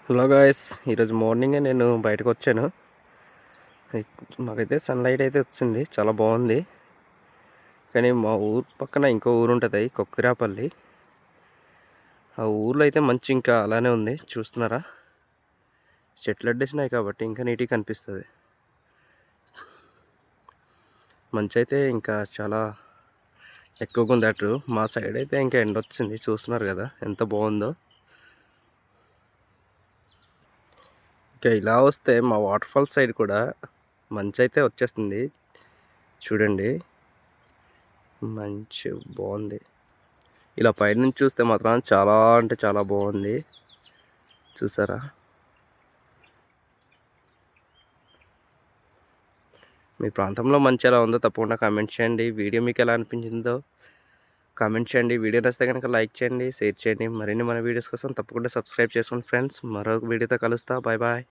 Hello guys, ఈరోజు మార్నింగే నేను బయటకు వచ్చాను. మాకైతే సన్లైట్ అయితే వచ్చింది, చాలా బాగుంది. కానీ మా ఊరు పక్కన ఇంకో ఊరు ఉంటుంది, కొక్కిరాపల్లి. ఆ ఊర్లో అయితే మంచి ఇంకా అలానే ఉంది, చూస్తున్నారా? చెట్లు అడ్డేసినాయి కాబట్టి ఇంకా నీట్గా కనిపిస్తుంది. మంచి అయితే ఇంకా చాలా ఎక్కువగా ఉంది అటు. మా సైడ్ అయితే ఇంకా ఎండ వచ్చింది, చూస్తున్నారు కదా ఎంత బాగుందో. ఇంకా ఇలా వస్తే మా వాటర్ ఫాల్స్ సైడ్ కూడా మంచి అయితే వచ్చేస్తుంది, చూడండి. మంచి బాగుంది. ఇలా పైనుంచి చూస్తే మాత్రం చాలా అంటే చాలా బాగుంది, చూసారా? మీ ప్రాంతంలో మంచి ఎలా ఉందో తప్పకుండా కామెంట్ చేయండి. వీడియో మీకు ఎలా అనిపించిందో కామెంట్ చేయండి. వీడియో నచ్చితే కనుక లైక్ చేయండి, షేర్ చేయండి. మరిన్ని మన వీడియోస్ కోసం తప్పకుండా సబ్స్క్రైబ్ చేసుకోండి ఫ్రెండ్స్. మరొక వీడియోతో కలుస్తా. Bye bye.